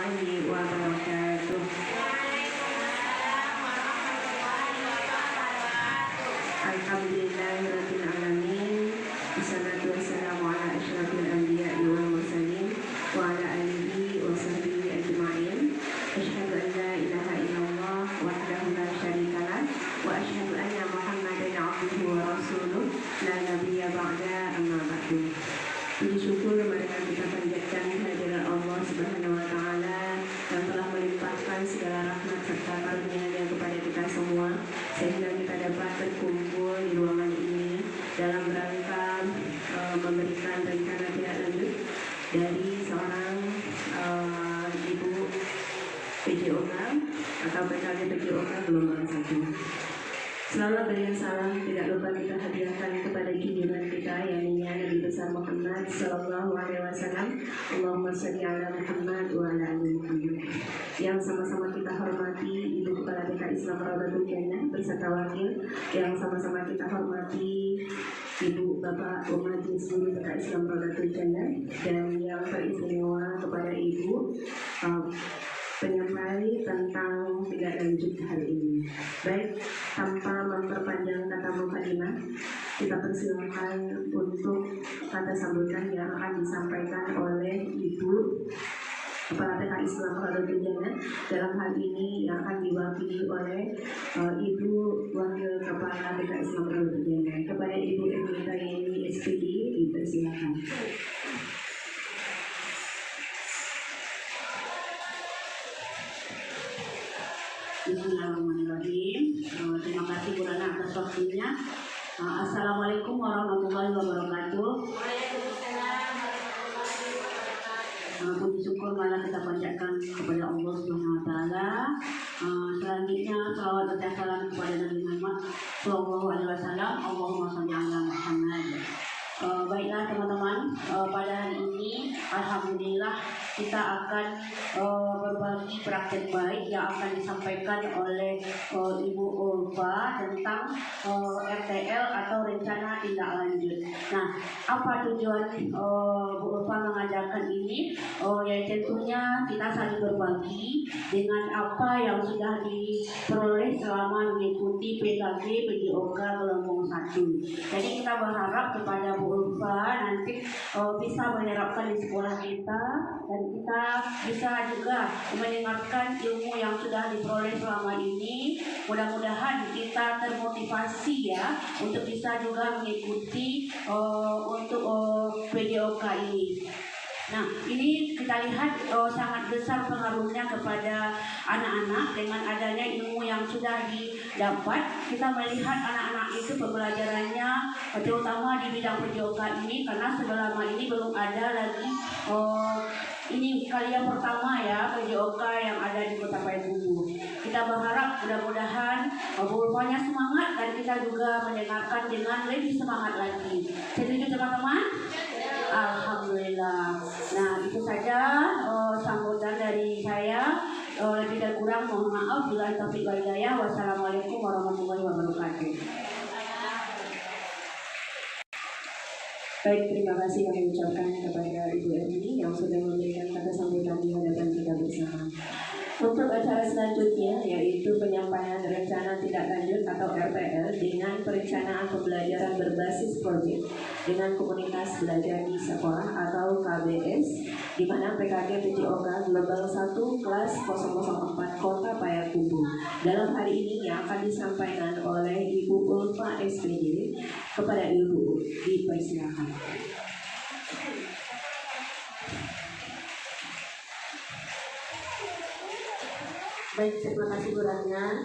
wabarakatuh. Alhamdulillahirabbil alamin. Wassalatu wassalamu ala asyrafil anbiya'i wal mursalin wa ala alihi wa sahbihi ajma'in. Asyhadu an la ilaha illallah wahdahu la syarika lah wa asyhadu anna Muhammadan abduhu wa rasuluh la nabiyya ba'da, amma ba'du. Puji syukur marilah kita panjatkan kehadirat Allah Subhanahu wa taala yang telah melimpahkan segala rahmat serta karunia-Nya kepada kita semua sehingga kita dapat berkumpul di ruangan ini dalam rangka memberikan rencana tidak lanjut dari seorang ibu PJOK atau PKG PJOK gelombang 1. Selamat berikan salam tidak lupa kita hadiahkan kepada junjungan kita yakni Nabi besar Muhammad Sallallahu Alaihi Wasallam. Allahumma sholli ala Muhammad wa ala ali Muhammad. Yang sama-sama kita hormati Ibu Kepala BK Islam Rawdatul Jannah beserta wakil, yang sama-sama kita hormati Ibu Bapak Majelis Guru BK Islam Rawdatul Jannah, dan yang teristimewa kepada Ibu penyampai tentang tidak lanjut hari ini. Baik, tanpa memperpanjang kata mukadimah, kita persilakan untuk kata sambutan yang akan disampaikan oleh Ibu Kepala BK Islam Rawdatul Jannah. Dalam hal ini yang akan diwakili oleh Ibu Wakil Kepala BK Islam Rawdatul Jannah. Kepada Ibu Tayeni SPD dipersilakan. Bismillahirrahmanirrahim. Terima kasih Bu Nana atas waktunya. Assalamualaikum warahmatullahi wabarakatuh. Puji syukur malah kita panjatkan kepada Allah Subhanahu wa taala. Selanjutnya salawat dan salam kepada Nabi Muhammad sallallahu alaihi wasallam. Allahumma shalli ala Muhammad. Baiklah teman-teman, pada hari ini alhamdulillah kita akan berbagi praktek baik yang akan disampaikan oleh Ibu Ulfa tentang RTL atau rencana tindak lanjut. Nah, apa tujuan Bu Ulfa mengajarkan ini? Ya tentunya kita saling berbagi dengan apa yang sudah diperoleh selama mengikuti PKG PJOK gelombang 1. Jadi kita berharap kepada Bu Ulfa nanti bisa menerapkan di sekolah kita, dan kita bisa juga mendengarkan ilmu yang sudah diperoleh selama ini. Mudah-mudahan kita termotivasi ya untuk bisa juga mengikuti untuk PJOK ini. Nah, ini kita lihat sangat besar pengaruhnya kepada anak-anak dengan adanya ilmu yang sudah didapat. Kita melihat anak-anak itu pembelajarannya terutama di bidang PJOK ini, karena selama ini belum ada lagi ini kali yang pertama ya PJOK yang ada di Kota Payakumbuh. Kita berharap mudah-mudahan Bu Ulfanya semangat dan kita juga mendengarkan dengan lebih semangat lagi. Setuju teman-teman? Alhamdulillah. Nah, itu saja sambutan dari saya. Lebih dan kurang mohon maaf. Bila taufiq wal hidayah. Wassalamualaikum warahmatullahi wabarakatuh. Baik, terima kasih kami ucapkan kepada Ibu Erni yang sudah memberikan kata sambutan di hadapan kita bersama. Untuk acara selanjutnya yaitu penyampaian rencana tindak lanjut atau RTL dengan perencanaan pembelajaran berbasis proyek dengan komunitas belajar di sekolah atau KBS, di mana PKG PJOK gelombang 1 kelas 004 Kota Payakumbuh. Dalam hari ini yang akan disampaikan oleh Ibu Ulfa SPD. Kepada Ibu dipersilakan. Baik, terima kasih Bu Rana.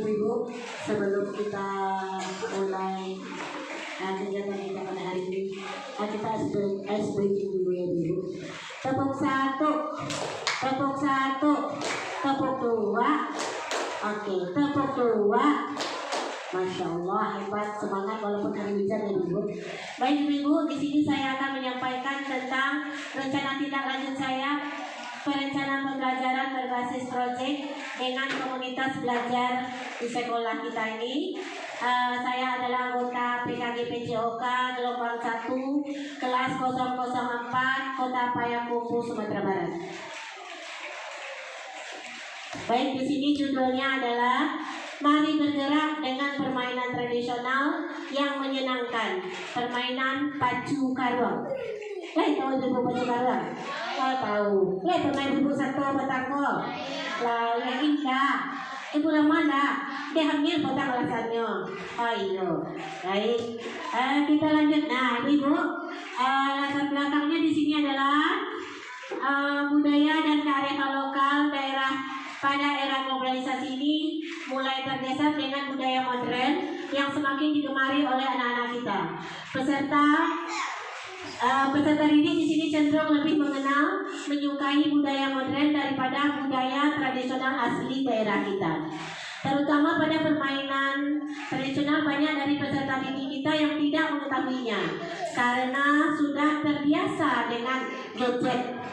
Ibu-ibu, sebelum kita mulai kegiatan kita pada hari ini, kita breaking dulu ya Ibu. Tepuk satu, tepuk dua, oke, tepuk dua. Masya Allah, hebat, semangat walaupun hari hujan ya Ibu. Baik Ibu, di sini saya akan menyampaikan tentang rencana tindak lanjut saya perencanaan pembelajaran berbasis proyek dengan komunitas belajar di sekolah kita ini. Saya adalah anggota PKG PCOK gelombang 1 kelas 004 Kota Payakumbuh, Sumatera Barat. Baik, di sini judulnya adalah Mari bergerak dengan permainan tradisional yang menyenangkan. Permainan pacu karuang. Tahu ibu pacu karuang? Tahu. Pernah ibu satu batangko. Yang indah. Ibu mana? Dia hamil batang alasannya. Iya. Baik. Kita lanjut. Nah, ibu. Latar belakangnya di sini adalah budaya dan kearifan lokal daerah. Pada era globalisasi ini mulai tergeser dengan budaya modern yang semakin digemari oleh anak-anak kita. Peserta didik di sini cenderung lebih mengenal, menyukai budaya modern daripada budaya tradisional asli daerah kita. Terutama pada permainan tradisional, banyak dari peserta didik kita yang tidak mengetahuinya karena sudah terbiasa dengan gadget.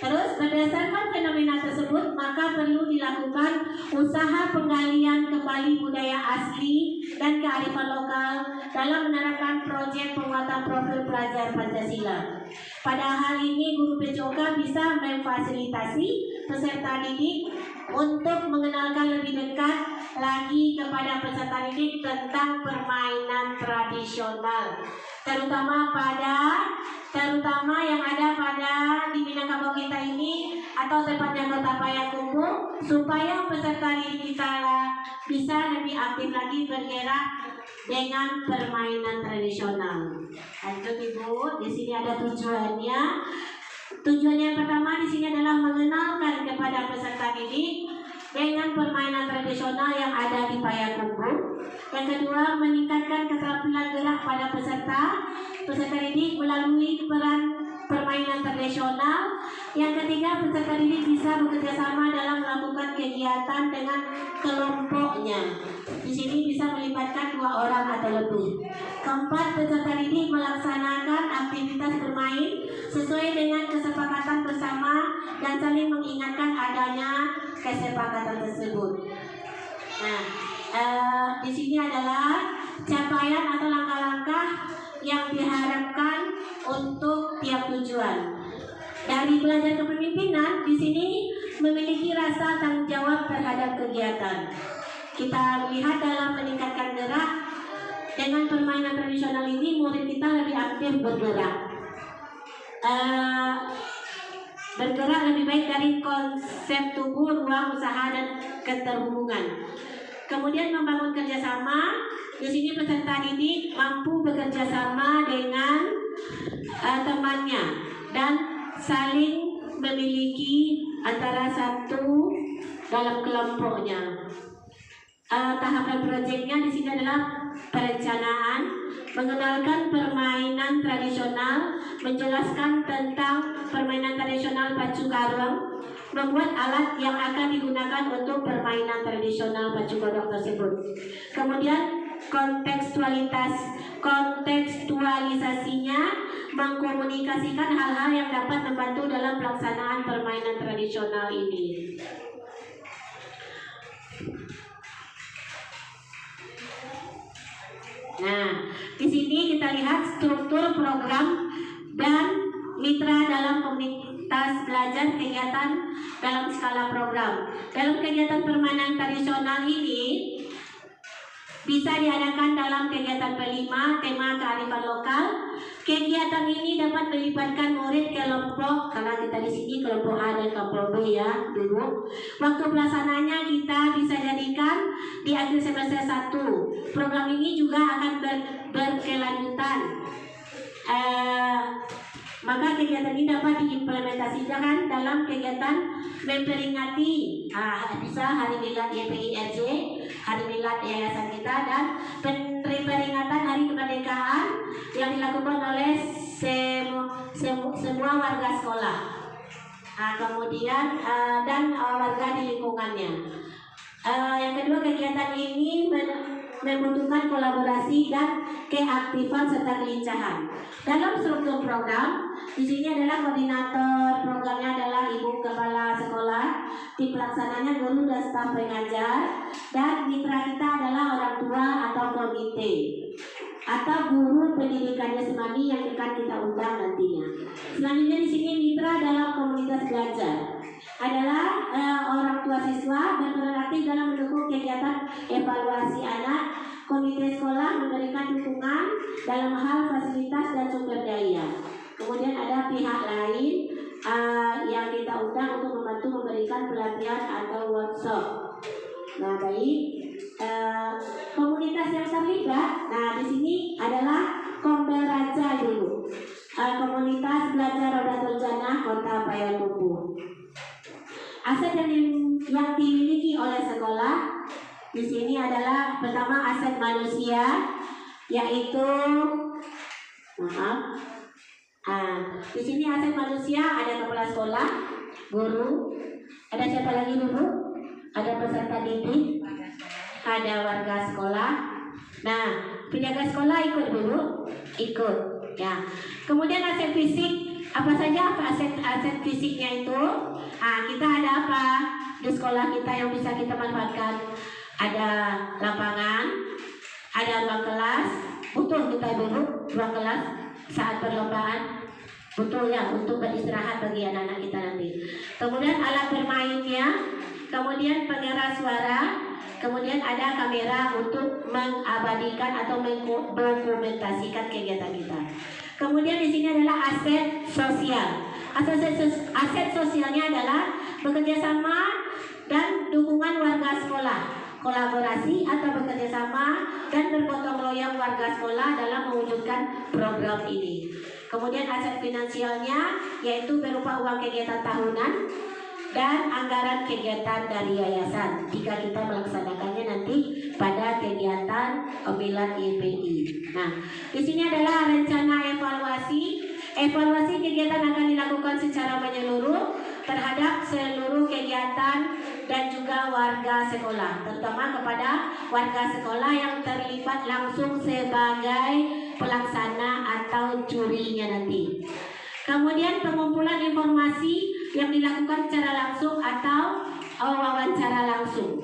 Terus berdasarkan fenomena tersebut, maka perlu dilakukan usaha penggalian kembali budaya asli dan kearifan lokal dalam menerapkan proyek penguatan profil pelajar Pancasila. Pada hal ini, guru PCOK bisa memfasilitasi peserta didik untuk mengenalkan lebih dekat lagi kepada peserta didik tentang permainan tradisional, terutama yang ada pada di Minangkabau kita ini atau tepatnya Kota Payakumbuh, supaya peserta didik kita bisa lebih aktif lagi bergerak dengan permainan tradisional. Lanjut ibu, di sini ada tujuannya. Tujuannya yang pertama di sini adalah mengenalkan kepada peserta didik dengan permainan tradisional yang ada di Payakumbuh. Yang kedua, meningkatkan keterampilan gerak pada peserta didik melalui peran permainan tradisional. Yang ketiga, peserta didik bisa bekerja sama dalam melakukan kegiatan dengan kelompoknya. Di sini bisa melibatkan 2 orang atau lebih. Keempat, peserta didik melaksanakan aktivitas bermain sesuai dengan kesepakatan bersama dan saling mengingatkan adanya kesepakatan tersebut. Nah, di sini adalah capaian atau langkah-langkah yang diharapkan untuk tiap tujuan. Dari belajar kepemimpinan, di sini memiliki rasa tanggung jawab terhadap kegiatan. Kita lihat dalam meningkatkan gerak dengan permainan tradisional ini, murid kita lebih aktif bergerak. Bergerak lebih baik dari konsep tubuh, ruang usaha dan keterhubungan. Kemudian membangun kerjasama. Di sini peserta didik mampu bekerja sama dengan temannya dan saling memiliki antara satu dalam kelompoknya. Tahapan proyeknya di sini adalah perencanaan, mengenalkan permainan tradisional, menjelaskan tentang permainan tradisional pacu karuang, membuat alat yang akan digunakan untuk permainan tradisional pacu karuang tersebut. Kemudian kontekstualisasinya, mengkomunikasikan hal-hal yang dapat membantu dalam pelaksanaan permainan tradisional ini. Nah, di sini kita lihat struktur program dan mitra dalam komunitas belajar kegiatan dalam skala program. Dalam kegiatan permainan tradisional ini bisa diadakan dalam kegiatan kelima, tema kearifan lokal. Kegiatan ini dapat melibatkan murid kelompok, karena kita di sini kelompok A dan kelompok B ya, dulu. Waktu pelaksanaannya kita bisa jadikan di akhir semester 1. Program ini juga akan berkelanjutan. Maka kegiatan ini dapat diimplementasikan dalam kegiatan memperingati bisa Hari Milad YPIRJ, Hari Milad Yayasan kita, dan peringatan Hari Kemerdekaan yang dilakukan oleh semua warga sekolah, kemudian dan warga di lingkungannya. Yang kedua, kegiatan ini membutuhkan kolaborasi dan keaktifan serta kelincahan. Dalam struktur program, di sini adalah koordinator programnya adalah ibu kepala sekolah, tim pelaksananya guru dan staf pengajar, dan mitra kita adalah orang tua atau komite atau guru pendidikan jasmani yang akan kita undang nantinya. Selanjutnya di sini mitra dalam komunitas belajar adalah orang tua siswa dan peran aktif dalam mendukung kegiatan evaluasi anak. Komite sekolah memberikan dukungan dalam hal fasilitas dan sumber daya. Kemudian ada pihak lain yang kita undang untuk membantu memberikan pelatihan atau workshop. Nah, baik, komunitas yang terlibat. Nah, di sini adalah Kombel Raja dulu. Komunitas Belajar Rodatul Jannah Kota Payakumbuh. Aset yang dimiliki oleh sekolah di sini adalah pertama aset manusia, yaitu di sini aset manusia ada kepala sekolah, guru, ada siapa lagi dulu? Ada peserta didik, ada warga sekolah. Nah, penjaga sekolah ikut dulu, ikut. Ya. Kemudian aset fisik, apa saja aset fisiknya itu? Kita ada apa di sekolah kita yang bisa kita manfaatkan? Ada lapangan, ada ruang kelas, butuh kita dulu ruang kelas saat perlombaan, butuh ya untuk beristirahat bagi anak-anak kita nanti. Kemudian alat bermainnya, kemudian pengeras suara, kemudian ada kamera untuk mengabadikan atau mendokumentasikan kegiatan kita. Kemudian di sini adalah aset sosial. Aset sosialnya adalah bekerja sama dan dukungan warga sekolah, kolaborasi atau bekerja sama dan bergotong royong warga sekolah dalam mewujudkan program ini. Kemudian aset finansialnya yaitu berupa uang kegiatan tahunan dan anggaran kegiatan dari yayasan jika kita melaksanakannya nanti pada kegiatan pemilihan IPI. Nah, di sini adalah rencana evaluasi. Evaluasi kegiatan akan dilakukan secara menyeluruh terhadap seluruh kegiatan dan juga warga sekolah, terutama kepada warga sekolah yang terlibat langsung sebagai pelaksana atau jurinya nanti. Kemudian pengumpulan informasi yang dilakukan secara langsung atau wawancara langsung.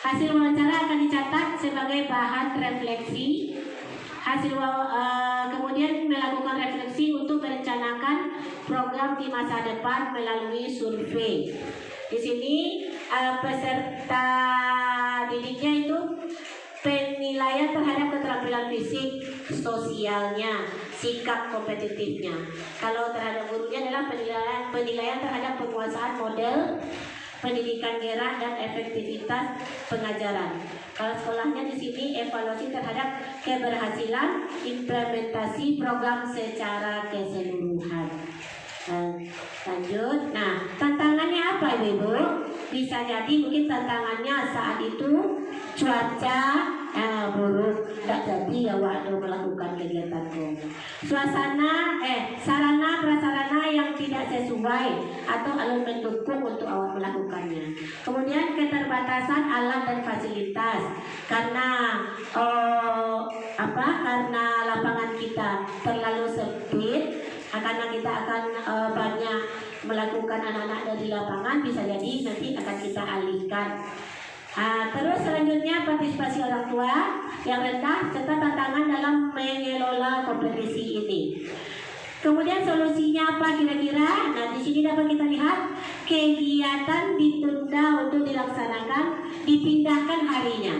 Hasil wawancara akan dicatat sebagai bahan refleksi. Kemudian melakukan refleksi untuk merencanakan program di masa depan melalui survei. Di sini peserta didiknya itu penilaian terhadap keterampilan fisik, sosialnya, sikap kompetitifnya. Kalau terhadap gurunya adalah penilaian terhadap penguasaan model pendidikan gerak dan efektivitas pengajaran. Kalau sekolahnya di sini evaluasi terhadap keberhasilan implementasi program secara keseluruhan. Lanjut. Nah, tantangannya apa Ibu? Bisa jadi mungkin tantangannya saat itu cuaca buruk, tidak jadi ya waktu melakukan kegiatanku. Sarana prasarana yang tidak sesuai atau alur mendukung untuk awak melakukannya. Kemudian keterbatasan alat dan fasilitas karena karena lapangan kita terlalu sempit. Karena kita akan banyak melakukan anak-anak dari lapangan, bisa jadi nanti akan kita alihkan. Terus selanjutnya partisipasi orang tua yang rendah serta tantangan dalam mengelola kompetisi ini. Kemudian solusinya apa kira-kira? Nah, di sini dapat kita lihat kegiatan ditunda untuk dilaksanakan, dipindahkan harinya.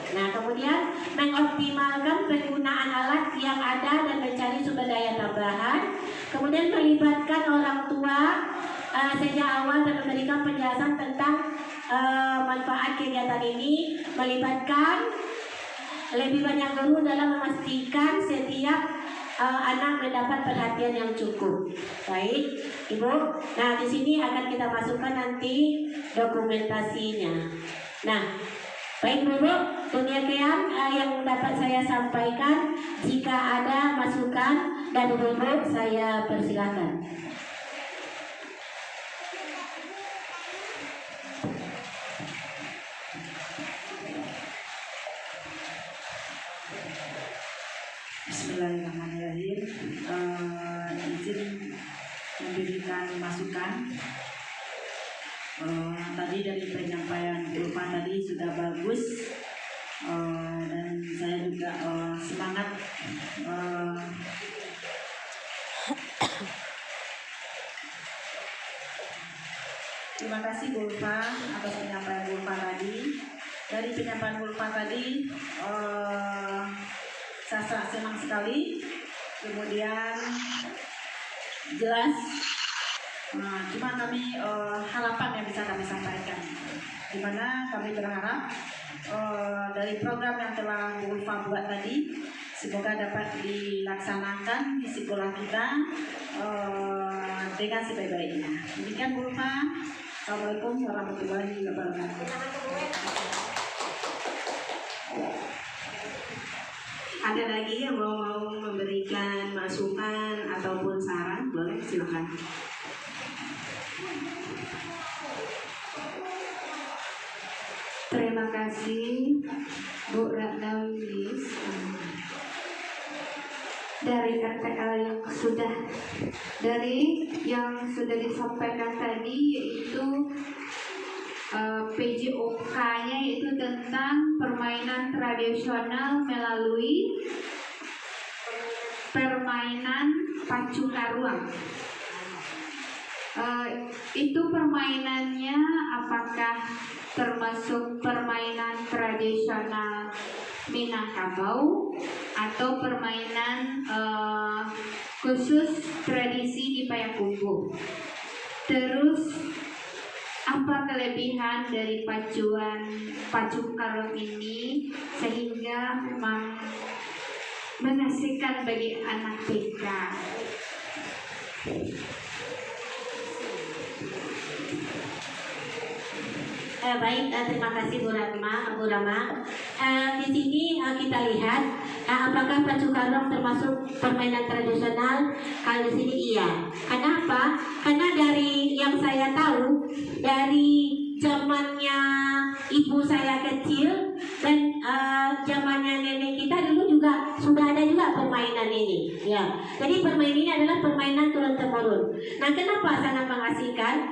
Nah, kemudian mengoptimalkan penggunaan alat yang ada dan mencari sumber daya tambahan. Kemudian melibatkan orang tua sejak awal dan memberikan penjelasan tentang manfaat kegiatan ini. Melibatkan lebih banyak guru dalam memastikan setiap anak mendapat perhatian yang cukup. Baik, Ibu. Nah, di sini akan kita masukkan nanti dokumentasinya. Nah, baik Ibu, demikian yang dapat saya sampaikan. Jika ada masukan dari Ibu, saya persilakan. izin memberikan masukan. Tadi dari penyampaian Bu Ulfa tadi sudah bagus, dan saya juga semangat terima kasih Bu Ulfa atas penyampaian Bu Ulfa tadi. Dari penyampaian Bu Ulfa tadi, saya senang sekali. Kemudian jelas, cuma kami harapan yang bisa kami sampaikan. Di mana kami berharap dari program yang telah Bu Ulfa buat tadi, semoga dapat dilaksanakan di sekolah kita dengan sebaik-baiknya. Demikian Bu Ulfa. Assalamualaikum warahmatullahi wabarakatuh. Ada lagi yang mau memberikan masukan ataupun saran? Boleh, silakan. Terima kasih Bu Ratna Wilis dari RTL yang sudah disampaikan tadi, yaitu PJOK-nya itu tentang permainan tradisional melalui permainan pacu karuang. Itu permainannya apakah termasuk permainan tradisional Minangkabau atau permainan khusus tradisi di Payakumbuh? Terus apa kelebihan dari pacu karuang ini sehingga memang mengasihkan bagi anak TK? Baik, terima kasih Bu Rama. Di sini kita lihat apakah pacu karuang termasuk permainan tradisional. Kalau di sini iya. Kenapa? Karena dari yang saya tahu, dari zamannya ibu saya kecil dan zamannya nenek kita dulu juga sudah ada juga permainan ini. Ya. Jadi permainan ini adalah permainan turun temurun. Nah, kenapa sangat mengasihkan?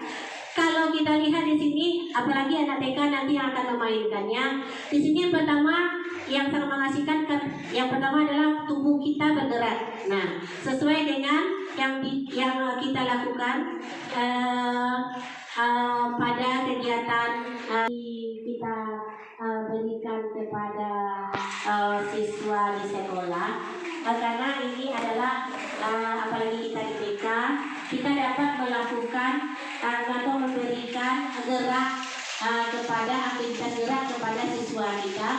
Kalau kita lihat di sini, apalagi anak TK nanti yang akan memainkannya, di sini yang pertama yang sangat mengasihkan, yang pertama adalah tubuh kita bergerak. Nah, sesuai dengan yang kita lakukan pada kegiatan kita berikan kepada siswa di sekolah, karena ini adalah apalagi kita di TK, kita dapat melakukan atau memberikan gerak kepada aktivitas gerak kepada siswa kita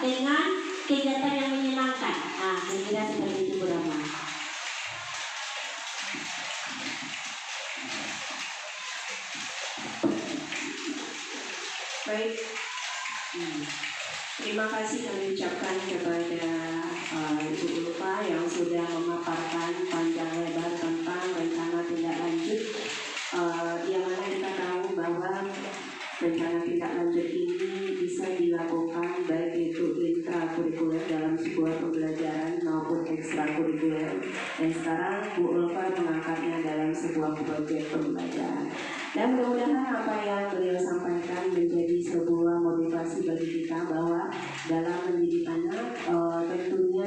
dengan kegiatan yang menyenangkan. Nah, kira-kira seperti itu Bu Rama. Baik, terima kasih kami ucapkan kepada Ibu Ulfa yang sudah memaparkan panjang lebar tentang rencana tindak lanjut, yang mana kita tahu bahwa rencana tindak lanjut ini bisa dilakukan baik itu intrakurikuler dalam sebuah pembelajaran maupun ekstrakurikuler, dan sekarang Bu Ulfa mengangkatnya dalam sebuah proyek pembelajaran. Dan mudah-mudahan apa yang beliau sampaikan menjadi sebuah motivasi bagi kita bahwa dalam mendidik anak tentunya